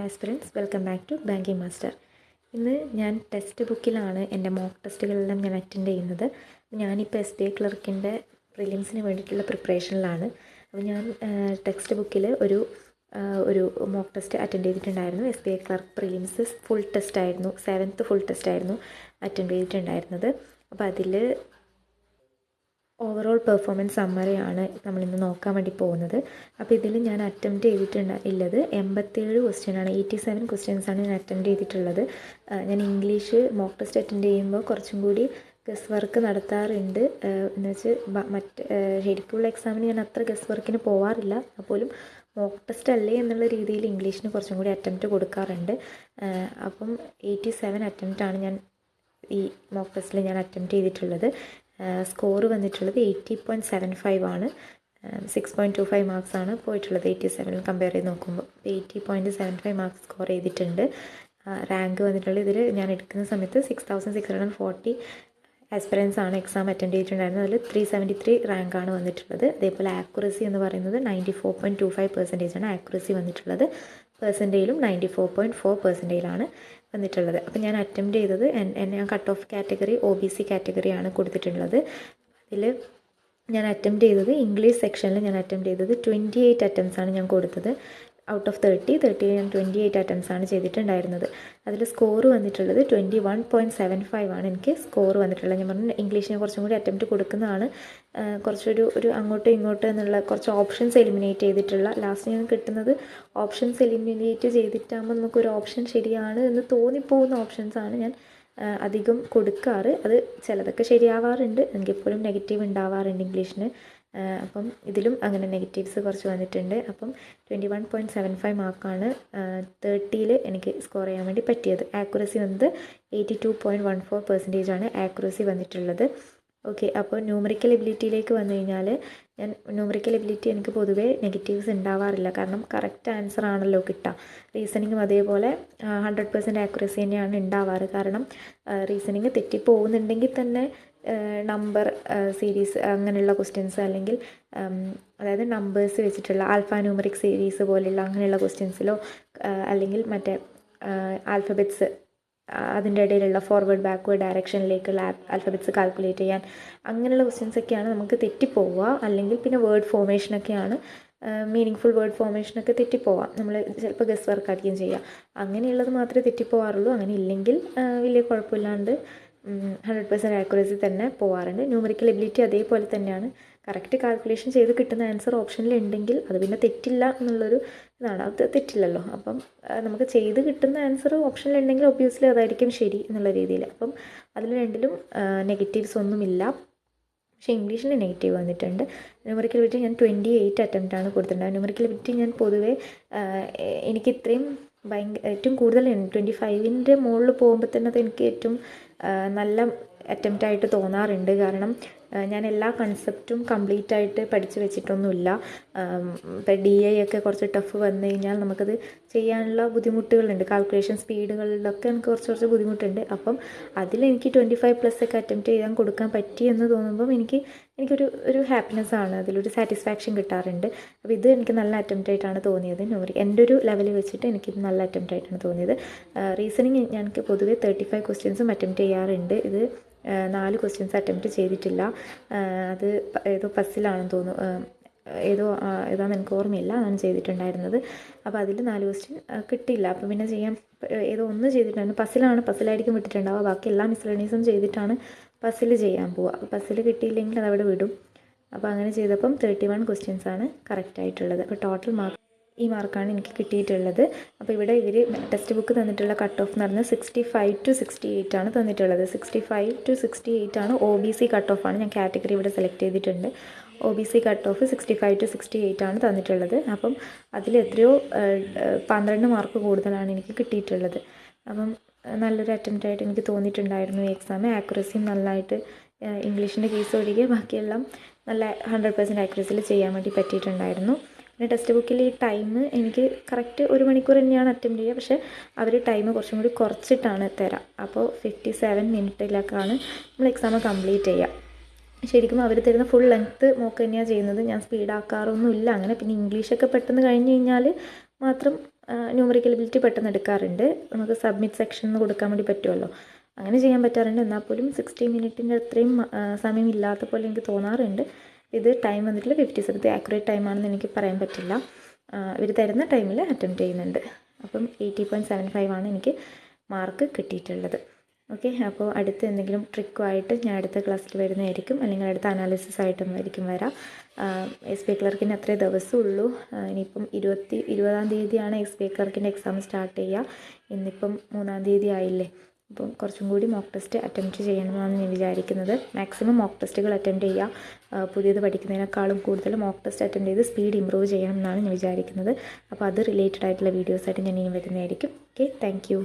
Aspirants welcome back to banking master. ഇന്ന് ഞാൻ text ബുക്കിലാണ് എൻ്റെ മോക്ക് ടെസ്റ്റുകളെല്ലാം ഞാൻ അറ്റൻഡ് ചെയ്യുന്നത്. ഞാനിപ്പോൾ SBI ക്ലർക്കിൻ്റെ പ്രിലിംസിന് വേണ്ടിയിട്ടുള്ള പ്രിപ്പറേഷനിലാണ്. അപ്പോൾ ഞാൻ ടെക്സ്റ്റ് ബുക്കിൽ ഒരു മോക്ക് ടെസ്റ്റ് അറ്റൻഡ് ചെയ്തിട്ടുണ്ടായിരുന്നു. SBI ക്ലർക്ക് പ്രിലിംസ് ഫുൾ ടെസ്റ്റായിരുന്നു, 7th ഫുൾ ടെസ്റ്റായിരുന്നു അറ്റൻഡ് ചെയ്തിട്ടുണ്ടായിരുന്നത്. അപ്പോൾ അതിൽ ഓവറോൾ പെർഫോമൻസ് സമ്മറിയാണ് നമ്മളിന്ന് നോക്കാൻ വേണ്ടി പോകുന്നത്. അപ്പോൾ ഇതിൽ ഞാൻ അറ്റംപ്റ്റ് ചെയ്തിട്ടുള്ളത് 87 ക്വസ്റ്റ്യനാണ്, 87 ക്വസ്റ്റ്യൻസാണ് ഞാൻ അറ്റംപ്റ്റ് ചെയ്തിട്ടുള്ളത്. ഞാൻ ഇംഗ്ലീഷ് മോക്ക് ടെസ്റ്റ് അറ്റൻഡ് ചെയ്യുമ്പോൾ കുറച്ചും കൂടി ഗസ് വർക്ക് നടത്താറുണ്ട്. എന്ന് വെച്ച് ശരിക്കുള്ള എക്സാമിന് ഞാൻ അത്ര ഗസ് വർക്കിന് പോവാറില്ല. അപ്പോലും മോക്ക് ടെസ്റ്റ് അല്ലേ എന്നുള്ള രീതിയിൽ ഇംഗ്ലീഷിന് കുറച്ചും കൂടി അറ്റംപ്റ്റ് കൊടുക്കാറുണ്ട്. അപ്പം 87 അറ്റംപ്റ്റാണ് ഞാൻ ഈ മോക്ക് ടെസ്റ്റിൽ ഞാൻ അറ്റംപ്റ്റ് ചെയ്തിട്ടുള്ളത്. സ്കോർ വന്നിട്ടുള്ളത് 80.75 ആണ്. 6.25 മാർക്സാണ് പോയിട്ടുള്ളത്. 87 കമ്പയർ ചെയ്ത് നോക്കുമ്പോൾ 80.75 മാർക്സ് സ്കോർ ചെയ്തിട്ടുണ്ട്. റാങ്ക് വന്നിട്ടുള്ളത് ഇതിൽ ഞാൻ എടുക്കുന്ന സമയത്ത് 6640 ആസ്പിരൻസ് ആണ് എക്സാം അറ്റൻഡ് ചെയ്തിട്ടുണ്ടായിരുന്നത്. അതിൽ 373 റാങ്കാണ് വന്നിട്ടുള്ളത്. അതേപോലെ ആക്യുറസി എന്ന് പറയുന്നത് 94.25% ആണ് ആക്യുറസി വന്നിട്ടുള്ളത്. പെർസെൻറ്റേജിലും 94.4% വന്നിട്ടുള്ളത്. അപ്പോൾ ഞാൻ അറ്റംപ്റ്റ് ചെയ്തത് ഞാൻ കട്ട് ഓഫ് കാറ്റഗറി OBC കാറ്റഗറിയാണ് കൊടുത്തിട്ടുള്ളത്. അതിൽ ഞാൻ അറ്റംപ്റ്റ് ചെയ്തത് ഇംഗ്ലീഷ് സെക്ഷനിൽ ഞാൻ അറ്റംപ്റ്റ് ചെയ്തത് 28 അറ്റംപ്റ്റ്സ് ആണ് ഞാൻ കൊടുത്തത്. ഔട്ട് ഓഫ് 30 ഞാൻ 28 അറ്റംപ്റ്റ്സ് ആണ് ചെയ്തിട്ടുണ്ടായിരുന്നത്. അതിൽ സ്കോർ വന്നിട്ടുള്ളത് 21.75 ആണ് എനിക്ക് സ്കോർ വന്നിട്ടുള്ളത്. ഞാൻ പറഞ്ഞു ഇംഗ്ലീഷിന് കുറച്ചും കൂടി അറ്റംപ്റ്റ് കൊടുക്കുന്നതാണ് കുറച്ചൊരു അങ്ങോട്ടും ഇങ്ങോട്ടും എന്നുള്ള കുറച്ച് ഓപ്ഷൻസ് എലിമിനേറ്റ് ചെയ്തിട്ടുള്ള. ലാസ്റ്റ് ഞാൻ കിട്ടുന്നത് ഓപ്ഷൻസ് എലിമിനേറ്റ് ചെയ്തിട്ടാകുമ്പോൾ നമുക്കൊരു ഓപ്ഷൻ ശരിയാണ് എന്ന് തോന്നിപ്പോകുന്ന ഓപ്ഷൻസാണ് ഞാൻ അധികം കൊടുക്കാറ്. അത് ചിലതൊക്കെ ശരിയാവാറുണ്ട്, എങ്കിൽപ്പോഴും നെഗറ്റീവ് ഉണ്ടാവാറുണ്ട് ഇംഗ്ലീഷിന്. അപ്പം ഇതിലും അങ്ങനെ നെഗറ്റീവ്സ് കുറച്ച് വന്നിട്ടുണ്ട്. അപ്പം 21.75 മാർക്കാണ് 30ൽ എനിക്ക് സ്കോർ ചെയ്യാൻ വേണ്ടി പറ്റിയത്. ആക്യുറസി വന്നത് 82.14% ആണ് ആക്യുറസി വന്നിട്ടുള്ളത്. ഓക്കെ, അപ്പോൾ ന്യൂമറിക്കൽ എബിലിറ്റിയിലേക്ക് വന്നു കഴിഞ്ഞാൽ ഞാൻ ന്യൂമറിക്കൽ എബിലിറ്റി എനിക്ക് പൊതുവേ നെഗറ്റീവ്സ് ഉണ്ടാവാറില്ല, കാരണം കറക്റ്റ് ആൻസർ ആണല്ലോ കിട്ടുക. റീസണിങ്ങും അതേപോലെ 100% ആക്യുറസി തന്നെയാണ് ഉണ്ടാവാറ്. കാരണം റീസണിങ് തെറ്റിപ്പോകുന്നുണ്ടെങ്കിൽ തന്നെ നമ്പർ സീരീസ് അങ്ങനെയുള്ള ക്വസ്റ്റ്യൻസ്, അല്ലെങ്കിൽ അതായത് നമ്പേഴ്സ് വെച്ചിട്ടുള്ള ആൽഫ ന്യൂമറിക് സീരീസ് പോലെയുള്ള അങ്ങനെയുള്ള ക്വസ്റ്റ്യൻസിലോ അല്ലെങ്കിൽ മറ്റേ ആൽഫബറ്റ്സ് അതിൻ്റെ ഇടയിലുള്ള ഫോർവേഡ് ബാക്ക്വേർഡ് ഡയറക്ഷനിലേക്കുള്ള ആൽഫബറ്റ്സ് കാൽക്കുലേറ്റ് ചെയ്യാൻ അങ്ങനെയുള്ള ക്വസ്റ്റ്യൻസൊക്കെയാണ് നമുക്ക് തെറ്റിപ്പോവുക. അല്ലെങ്കിൽ പിന്നെ വേർഡ് ഫോർമേഷനൊക്കെയാണ്, മീനിങ് ഫുൾ വേർഡ് ഫോർമേഷനൊക്കെ തെറ്റിപ്പോവാം. നമ്മൾ ചിലപ്പോൾ ഗസ് വർക്ക് ആയിരിക്കും ചെയ്യുക. അങ്ങനെയുള്ളത് മാത്രമേ തെറ്റിപ്പോവാറുള്ളൂ. അങ്ങനെ ഇല്ലെങ്കിൽ വലിയ കുഴപ്പമില്ലാണ്ട് 100% ആക്യുറസി തന്നെ പോവാറുണ്ട്. ന്യൂമറിക്കൽ എബിലിറ്റി അതേപോലെ തന്നെയാണ്. കറക്റ്റ് കാൽക്കുലേഷൻ ചെയ്ത് കിട്ടുന്ന ആൻസർ ഓപ്ഷനിൽ ഉണ്ടെങ്കിൽ അത് പിന്നെ തെറ്റില്ല എന്നുള്ളൊരു ഇതാണ്. അത് തെറ്റില്ലല്ലോ. അപ്പം നമുക്ക് ചെയ്ത് കിട്ടുന്ന ആൻസർ ഓപ്ഷനിൽ ഉണ്ടെങ്കിൽ ഒബ്വിയസ്ലി അതായിരിക്കും ശരി എന്നുള്ള രീതിയിൽ. അപ്പം അതിൽ രണ്ടിലും നെഗറ്റീവ്സ് ഒന്നുമില്ല. പക്ഷേ ഇംഗ്ലീഷിൽ നെഗറ്റീവ് വന്നിട്ടുണ്ട്. ന്യൂമറിക്കൽ എബിലിറ്റി ഞാൻ 28 അറ്റംപ്റ്റാണ് കൊടുത്തിട്ടുണ്ട്. ന്യൂമറിക്കൽ എബിലിറ്റി ഞാൻ പൊതുവേ എനിക്ക് ഇത്രയും ഏറ്റവും കൂടുതൽ 25ൻ്റെ മുകളിൽ പോകുമ്പോൾ തന്നെ അത് എനിക്ക് ഏറ്റവും നല്ല അറ്റംപ്റ്റായിട്ട് തോന്നാറുണ്ട്. കാരണം ഞാൻ എല്ലാ കൺസെപ്റ്റും കംപ്ലീറ്റ് ആയിട്ട് പഠിച്ച് വെച്ചിട്ടൊന്നുമില്ല. ഇപ്പം DI ഒക്കെ കുറച്ച് ടഫ് വന്നു കഴിഞ്ഞാൽ നമുക്കത് ചെയ്യാനുള്ള ബുദ്ധിമുട്ടുകളുണ്ട്. കാൽക്കുലേഷൻ സ്പീഡുകളിലൊക്കെ എനിക്ക് കുറച്ച് ബുദ്ധിമുട്ടുണ്ട്. അപ്പം അതിലെനിക്ക് 25+ ഒക്കെ അറ്റംപ്റ്റ് ചെയ്യാൻ കൊടുക്കാൻ പറ്റിയെന്ന് തോന്നുമ്പം എനിക്കൊരു ഹാപ്പിനെസ്സാണ്, അതിലൊരു സാറ്റിസ്ഫാക്ഷൻ കിട്ടാറുണ്ട്. അപ്പോൾ ഇത് എനിക്ക് നല്ല അറ്റംപ്റ്റായിട്ടാണ് തോന്നിയത്. എൻ്റെ ഒരു ലെവലിൽ വെച്ചിട്ട് എനിക്കിത് നല്ല അറ്റംപ്റ്റായിട്ടാണ് തോന്നിയത്. റീസണിങ് ഞങ്ങൾക്ക് പൊതുവേ 35 ക്വസ്റ്റ്യൻസും അറ്റംപ്റ്റ് ചെയ്യാറുണ്ട്. ഇത് 4 ക്വസ്റ്റ്യൻസ് അറ്റംപ്റ്റ് ചെയ്തിട്ടില്ല. അത് ഏതോ പസ്സിലാണെന്ന് തോന്നുന്നു, ഏതാണെന്ന് എനിക്ക് ഓർമ്മയില്ല, അതാണ് ചെയ്തിട്ടുണ്ടായിരുന്നത്. അപ്പോൾ അതിൽ 4 ക്വസ്റ്റ്യൻ കിട്ടിയില്ല. അപ്പോൾ പിന്നെ ഏതോ ഒന്ന് ചെയ്തിട്ടുണ്ടായിരുന്നു. പസ്സിലായിരിക്കും വിട്ടിട്ടുണ്ടാവുക. ബാക്കി എല്ലാ മിസ്സലേനിയസും ചെയ്തിട്ടാണ് പസ്സിൽ ചെയ്യാൻ പോവുക. അപ്പോൾ പസ്സിൽ കിട്ടിയില്ലെങ്കിൽ അതവിടെ വിടും. അപ്പോൾ അങ്ങനെ ചെയ്തപ്പം 31 ക്വസ്റ്റ്യൻസാണ് കറക്റ്റായിട്ടുള്ളത്. അപ്പോൾ ടോട്ടൽ മാർക്ക് ഈ മാർക്കാണ് എനിക്ക് കിട്ടിയിട്ടുള്ളത്. അപ്പോൾ ഇവിടെ ഇവർ ടെക്സ്റ്റ് ബുക്ക് തന്നിട്ടുള്ള കട്ട് ഓഫ് എന്ന് പറഞ്ഞാൽ 65 to 68 ആണ് തന്നിട്ടുള്ളത്. 65 to 68 ആണ് OBC കട്ട് ഓഫാണ്. ഞാൻ കാറ്റഗറി ഇവിടെ സെലക്ട് ചെയ്തിട്ടുണ്ട്. OBC കട്ട് ഓഫ് 65 to 68 ആണ് തന്നിട്ടുള്ളത്. അപ്പം അതിൽ എത്രയോ 12 മാർക്ക് കൂടുതലാണ് എനിക്ക് കിട്ടിയിട്ടുള്ളത്. അപ്പം നല്ലൊരു അറ്റംപ്റ്റായിട്ട് എനിക്ക് തോന്നിയിട്ടുണ്ടായിരുന്നു ഈ എക്സാം. ആക്യുറസിയും നല്ലതായിട്ട് ഇംഗ്ലീഷിൻ്റെ കേസ് ഒഴികെ ബാക്കിയെല്ലാം നല്ല 100% ആക്യുറസിയിൽ ചെയ്യാൻ വേണ്ടി പറ്റിയിട്ടുണ്ടായിരുന്നു. പിന്നെ ടെക്സ്റ്റ് ബുക്കിൽ ഈ ടൈം എനിക്ക് കറക്റ്റ് 1 മണിക്കൂർ തന്നെയാണ് അറ്റംപ്റ്റ് ചെയ്യുക. പക്ഷേ അവർ ടൈം കുറച്ചും കൂടി കുറച്ചിട്ടാണ് തരാം. അപ്പോൾ 57 മിനിറ്റിലൊക്കെയാണ് നമ്മൾ എക്സാം കംപ്ലീറ്റ് ചെയ്യുക. ശരിക്കും അവർ തരുന്ന ഫുൾ ലെങ്ത്ത് മോക്ക് തന്നെയാണ് ചെയ്യുന്നത്. ഞാൻ സ്പീഡാക്കാറൊന്നുമില്ല അങ്ങനെ. പിന്നെ ഇംഗ്ലീഷൊക്കെ പെട്ടെന്ന് കഴിഞ്ഞ് കഴിഞ്ഞാൽ മാത്രം ന്യൂമറിക്കൽ എബിലിറ്റി പെട്ടെന്ന് എടുക്കാറുണ്ട്. നമുക്ക് സബ്മിറ്റ് സെക്ഷനിൽ കൊടുക്കാൻ വേണ്ടി പറ്റുമല്ലോ, അങ്ങനെ ചെയ്യാൻ പറ്റാറുണ്ട്. എന്നാൽ പോലും 60 മിനിറ്റിൻ്റെ അത്രയും സമയം ഇല്ലാത്ത പോലെ എനിക്ക് തോന്നാറുണ്ട്. ഇത് ടൈം വന്നിട്ടുള്ള 57 ആക്യുറേറ്റ് ടൈമാണെന്ന് എനിക്ക് പറയാൻ പറ്റില്ല. ഇവർ തരുന്ന ടൈമിൽ അറ്റംപ്റ്റ് ചെയ്യുന്നുണ്ട്. അപ്പം 80.75 ആണ് എനിക്ക് മാർക്ക് കിട്ടിയിട്ടുള്ളത്. ഓക്കെ, അപ്പോൾ അടുത്ത എന്തെങ്കിലും ട്രിക്കുമായിട്ട് ഞാൻ അടുത്ത ക്ലാസ്സിൽ വരുന്നതായിരിക്കും, അല്ലെങ്കിൽ അടുത്ത അനാലിസിസ് ആയിട്ടുമായിരിക്കും വരാം. SBI ക്ലർക്കിന് അത്രേ ദിവസമുള്ളൂ. ഇനിയിപ്പം 20-ാം തീയതിയാണ് SBI ക്ലർക്കിൻ്റെ എക്സാം സ്റ്റാർട്ട് ചെയ്യുക. ഇന്നിപ്പം 3-ാം തീയതി ആയില്ലേ. അപ്പം കുറച്ചും കൂടി മോക്ക് ടെസ്റ്റ് അറ്റംപ്റ്റ് ചെയ്യണമെന്നാണ് ഞാൻ വിചാരിക്കുന്നത്. മാക്സിമം മോക്ക് ടെസ്റ്റുകൾ അറ്റൻഡ് ചെയ്യുക. പുതിയത് പഠിക്കുന്നതിനേക്കാളും കൂടുതൽ മോക്ക് ടെസ്റ്റ് അറ്റൻഡ് ചെയ്ത് സ്പീഡ് ഇമ്പ്രൂവ് ചെയ്യണം എന്നാണ് ഞാൻ വിചാരിക്കുന്നത്. അപ്പോൾ അത് റിലേറ്റഡ് ആയിട്ടുള്ള വീഡിയോസായിട്ട് ഞാൻ ഇനി വരുന്നതായിരിക്കും. Okay, thank you.